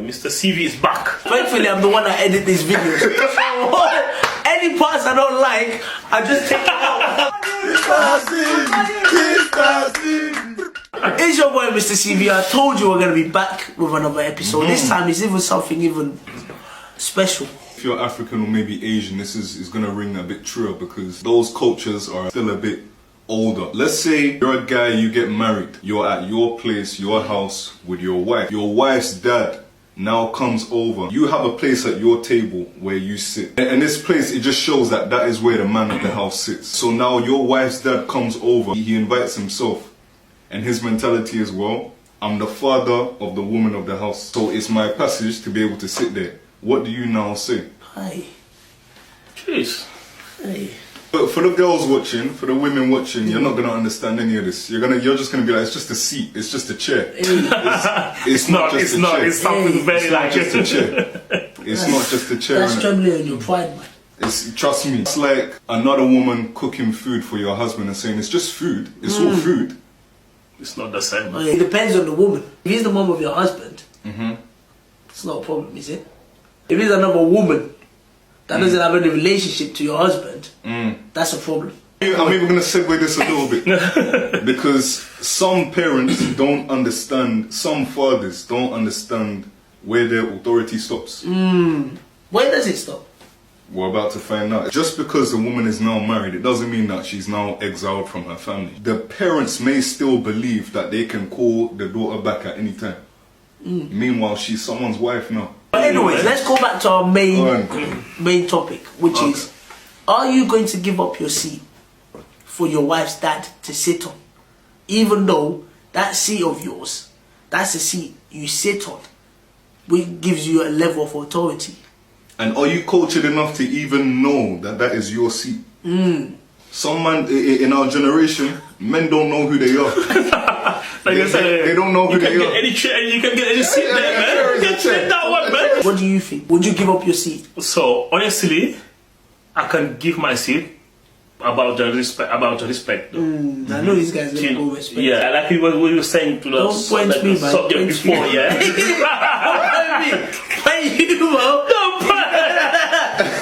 Mr. CV is back. Thankfully, I'm the one that edit these videos. So, any parts I don't like, I just take it out. It's your boy, Mr. CV. I told you we're going to be back with another episode. This time it's even something even special. If you're African or maybe Asian, this is going to ring a bit truer because those cultures are still a bit older. Let's say you're a guy, you get married, you're at your place, your house with your wife. Your wife's dad now comes over. You have a place at your table where you sit. And this place, it just shows that that is where the man of the house sits. So now your wife's dad comes over, he invites himself. And his mentality is, well, I'm the father of the woman of the house. So it's my passage to be able to sit there. What do you now say? Hi. Jeez. Hey. But for the girls watching, for the women watching, you're not gonna understand any of this. You're just gonna be like, it's just a seat, it's just a chair. It's not just a chair. It's something very Not just a chair. It's not just a chair. That's trembling on your pride, man. Trust me. It's like another woman cooking food for your husband and saying it's just food. It's all food. It's not the same. Oh, yeah. It depends on the woman. If he's the mom of your husband, it's not a problem, is it? If he's another woman that doesn't have any relationship to your husband, that's a problem. I'm even going to segue this a little bit because some parents don't understand, some fathers don't understand where their authority stops. Where does it stop? We're about to find out. Just because a woman is now married, it doesn't mean that she's now exiled from her family. The parents may still believe that they can call the daughter back at any time. Meanwhile, she's someone's wife now. But anyways, let's go back to our main topic, which is, are you going to give up your seat for your wife's dad to sit on? Even though that seat of yours, that's a seat you sit on, which gives you a level of authority. And are you cultured enough to even know that that is your seat? Some man in our generation, men don't know who they are. They don't know who they are. Any chair, you can get any seat there, man. You can take that one, man. What do you think? Would you give up your seat? So honestly, I can give my seat about the respect. I know these guys don't go respect. Yeah, like we were saying to the Don't point me, man. subject Point before, me. yeah.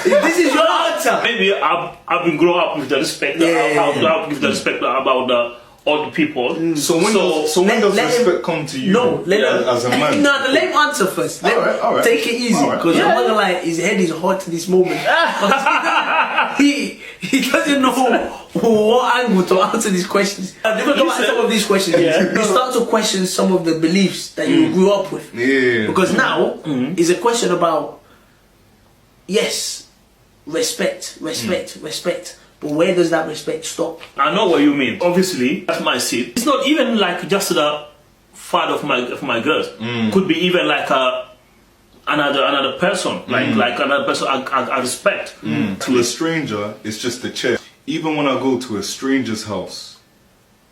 This is your answer. Maybe I've been growing up with the respect. I'll give the respect about the other people. So when does respect come to you as a man? No, let him answer first. All right. Take it easy, because I'm not gonna lie, his head is hot in this moment. he doesn't know what angle to answer these questions. Let me go back to some of these questions. You start to question some of the beliefs that you grew up with. Yeah. Because now is a question about, yes, respect. But where does that respect stop? I know what you mean. Obviously, that's my seat. It's not even like just the father of my girls. Could be even like another person, like another person I respect. To a stranger, it's just a chair. Even when I go to a stranger's house,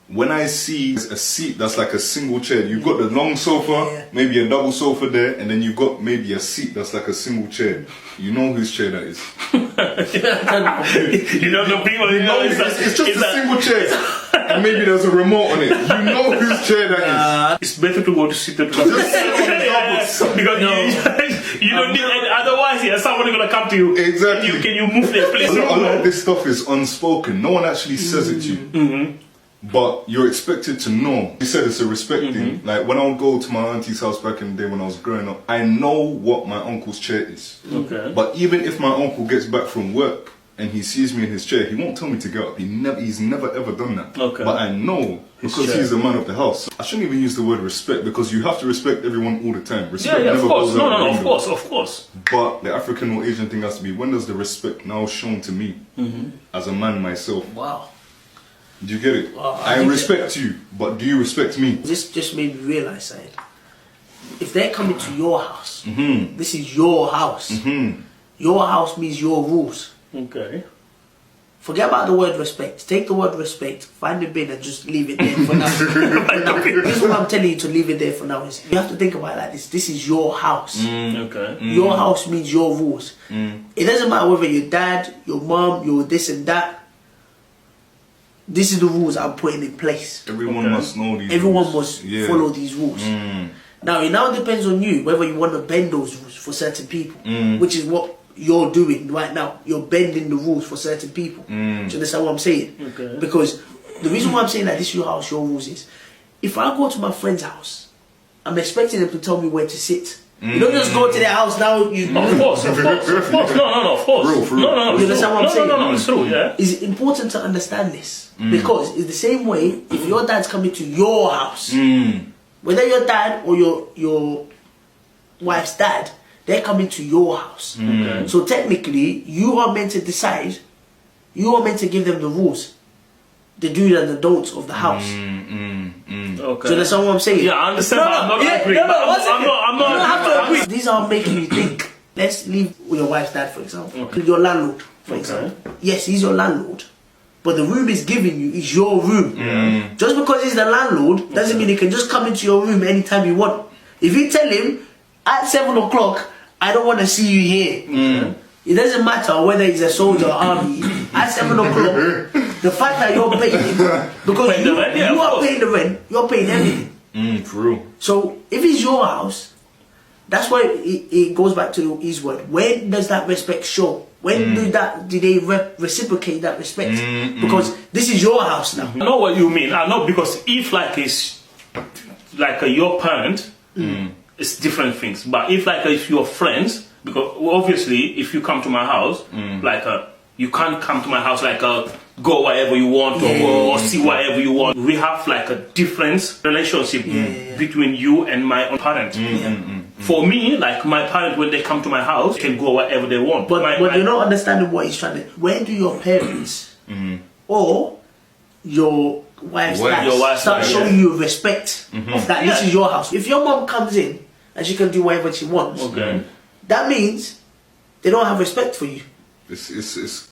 when I see a seat that's like a single chair, you've got the long sofa, maybe a double sofa there, and then you've got maybe a seat that's like a single chair. You know whose chair that is. You know the people. You know it's just a single chair, and maybe there's a remote on it. You know whose chair that is. It's better to go to sit because you don't need any, otherwise somebody gonna come to you. Exactly. Can you move their place? A lot of this stuff is unspoken. No one actually says it to you. But you're expected to know. You said it's a respect thing. Like when I would go to my auntie's house back in the day when I was growing up, I know what my uncle's chair is. Okay. But even if my uncle gets back from work and he sees me in his chair, he won't tell me to get up. He's never ever done that. Okay. But I know because he's the man of the house. I shouldn't even use the word respect because you have to respect everyone all the time. Respect of course. goes out the window. Of course. But the African or Asian thing has to be, when does the respect now shown to me as a man myself? Wow. Do you get it? I respect you, but do you respect me? This just made me realize something. If they're coming to your house, this is your house. Your house means your rules. Okay. Forget about the word respect. Take the word respect, find the bin and just leave it there for now. This is what I'm telling you to leave it there for now. Is you have to think about it like this. This is your house. Okay. Your house means your rules. It doesn't matter whether your dad, your mom, your this and that. This is the rules I'm putting in place. Everyone must know these Everyone rules. must follow these rules. Now it now depends on you whether you want to bend those rules for certain people, which is what you're doing right now. You're bending the rules for certain people. Do you understand what I'm saying? Okay. Because the reason why I'm saying that this is your house, your rules is, if I go to my friend's house, I'm expecting them to tell me where to sit. You don't just go to their house now. Of course. No, of course. For real. No, You understand what I'm saying? No, it's true, yeah. It's important to understand this because it's the same way if your dad's coming to your house, whether your dad or your wife's dad, they're coming to your house. So technically, you are meant to decide. You are meant to give them the rules, the do's and the don'ts of the house. Okay. So that's what I'm saying. Yeah, I understand, but I'm not agreeing. I'm I'm not You don't have to agree. These are making you think. Let's leave with your wife's dad, for example. Your landlord, for example. Yes, he's your landlord, but the room he's giving you is your room. Just because he's the landlord doesn't mean he can just come into your room anytime you want. If you tell him at 7 o'clock, I don't want to see you here. It doesn't matter whether he's a soldier or army. At 7 o'clock, the fact that you're paying, because Paying the rent, yeah, you of are course. paying the rent, you're paying everything. For real. So if it's your house, that's why it goes back to his word. When does that respect show? When do they reciprocate that respect? Because this is your house now. I know what you mean. I know, because if like it's like your parent, it's different things. But if your friends, because obviously if you come to my house, you can't come to my house go wherever you want or see whatever you want. We have like a different relationship between you and my own parent. For me, like my parent, when they come to my house, can go wherever they want. But you're not understanding what he's trying to. Where do your parents or your wife's dad start showing you respect of that? This is your house. If your mom comes in and she can do whatever she wants, that means they don't have respect for you. It's